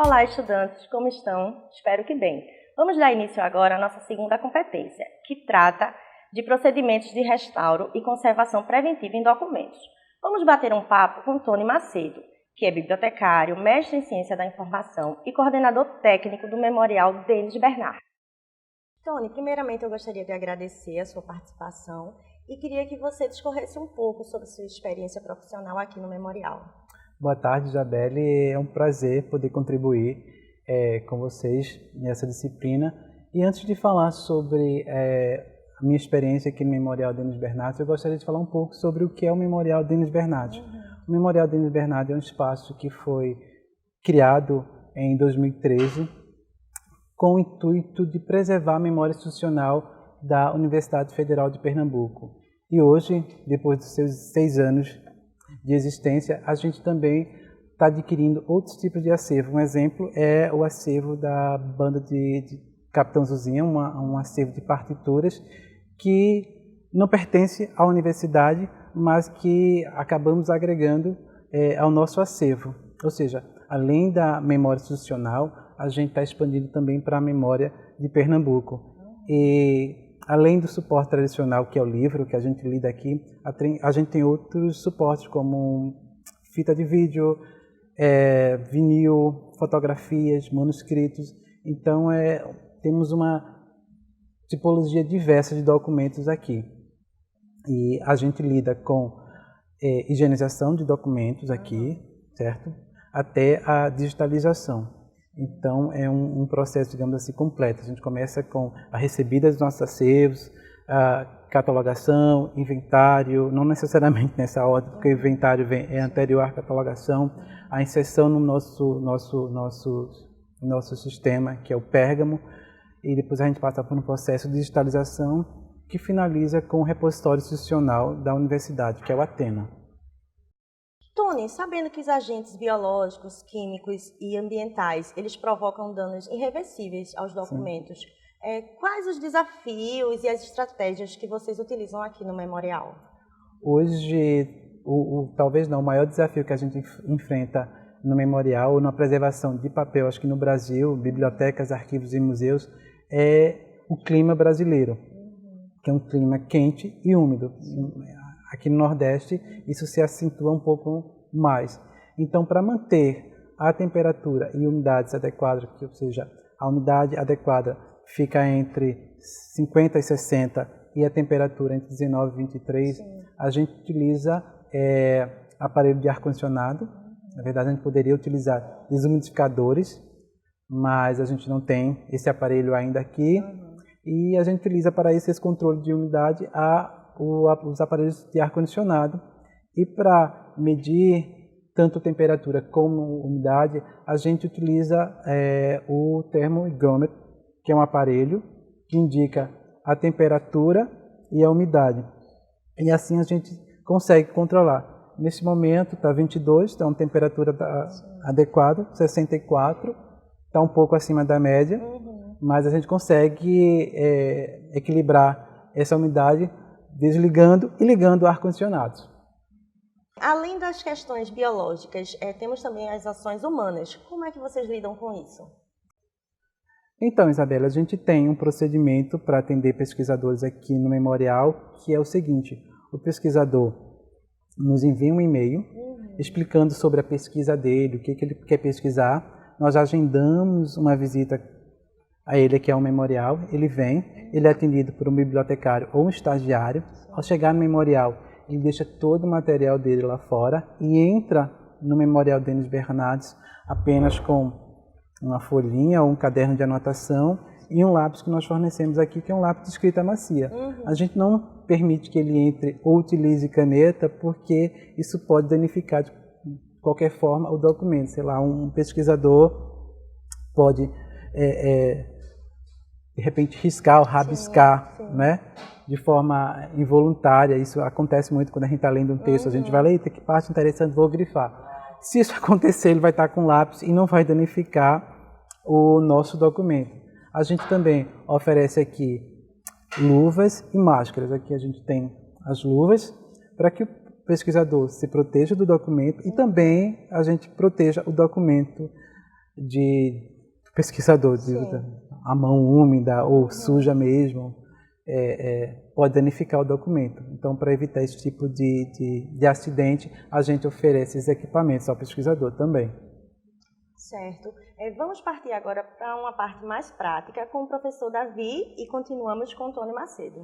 Olá, estudantes, como estão? Espero que bem. Vamos dar início agora à nossa segunda competência, que trata de procedimentos de restauro e conservação preventiva em documentos. Vamos bater um papo com Tony Macedo, que é bibliotecário, mestre em Ciência da Informação e coordenador técnico do Memorial Denis Bernard. Tony, primeiramente eu gostaria de agradecer a sua participação e queria que você discorresse um pouco sobre sua experiência profissional aqui no Memorial. Boa tarde, Isabelle. É um prazer poder contribuir com vocês nessa disciplina. E antes de falar sobre a minha experiência aqui no Memorial Denis Bernard, eu gostaria de falar um pouco sobre o que é o Memorial Denis Bernard. O Memorial Denis Bernard é um espaço que foi criado em 2013 com o intuito de preservar a memória institucional da Universidade Federal de Pernambuco. E hoje, depois dos seus 6 anos de existência, a gente também está adquirindo outros tipos de acervo. Um exemplo é o acervo da banda de Capitão Zuzinha, um acervo de partituras que não pertence à universidade, mas que acabamos agregando ao nosso acervo. Ou seja, além da memória institucional, a gente está expandindo também para a memória de Pernambuco. E além do suporte tradicional, que é o livro, que a gente lida aqui, a gente tem outros suportes, como fita de vídeo, vinil, fotografias, manuscritos. Então, temos uma tipologia diversa de documentos aqui. E a gente lida com higienização de documentos aqui, certo? Até a digitalização. Então, é um processo, digamos assim, completo. A gente começa com a recebida dos nossos acervos, a catalogação, inventário, não necessariamente nessa ordem, porque o inventário é anterior à catalogação, a inserção no nosso sistema, que é o Pérgamo, e depois a gente passa por um processo de digitalização que finaliza com o repositório institucional da universidade, que é o Atena. Tony, sabendo que os agentes biológicos, químicos e ambientais, eles provocam danos irreversíveis aos documentos, quais os desafios e as estratégias que vocês utilizam aqui no Memorial? Hoje, talvez não, o maior desafio que a gente enfrenta no Memorial, ou na preservação de papel, acho que no Brasil, bibliotecas, arquivos e museus, é o clima brasileiro, que é um clima quente e úmido. Aqui no Nordeste, isso se acentua um pouco mais. Então, para manter a temperatura e umidades adequadas, ou seja, a umidade adequada fica entre 50 e 60 e a temperatura entre 19 e 23, a gente utiliza aparelho de ar-condicionado. Na verdade, a gente poderia utilizar desumidificadores, mas a gente não tem esse aparelho ainda aqui. E a gente utiliza para esse controle de umidade os aparelhos de ar-condicionado. E para medir tanto temperatura como umidade, a gente utiliza o termohigrômetro, que é um aparelho que indica a temperatura e a umidade. E assim a gente consegue controlar. Nesse momento está 22, então a temperatura está adequada, 64, está um pouco acima da média, mas a gente consegue equilibrar essa umidade desligando e ligando o ar-condicionado. Além das questões biológicas, temos também as ações humanas. Como é que vocês lidam com isso? Então, Isabela, a gente tem um procedimento para atender pesquisadores aqui no Memorial, que é o seguinte: o pesquisador nos envia um e-mail explicando sobre a pesquisa dele, o que ele quer pesquisar. Nós agendamos uma visita a ele aqui ao Memorial, ele vem, ele é atendido por um bibliotecário ou um estagiário. Ao chegar no Memorial, ele deixa todo o material dele lá fora e entra no Memorial Denis Bernard apenas com uma folhinha ou um caderno de anotação e um lápis que nós fornecemos aqui, que é um lápis de escrita macia. A gente não permite que ele entre ou utilize caneta, porque isso pode danificar de qualquer forma o documento. Sei lá, um pesquisador pode de repente riscar ou rabiscar, né? De forma involuntária. Isso acontece muito quando a gente está lendo um texto. A gente vai ler, que parte interessante, vou grifar. Se isso acontecer, ele vai estar com lápis e não vai danificar o nosso documento. A gente também oferece aqui luvas e máscaras. Aqui a gente tem as luvas para que o pesquisador se proteja do documento e também a gente proteja o documento do pesquisador, a mão úmida ou suja mesmo, pode danificar o documento. Então, para evitar esse tipo de acidente, a gente oferece esses equipamentos ao pesquisador também. Certo. Vamos partir agora para uma parte mais prática com o professor Davi e continuamos com o Tony Macedo.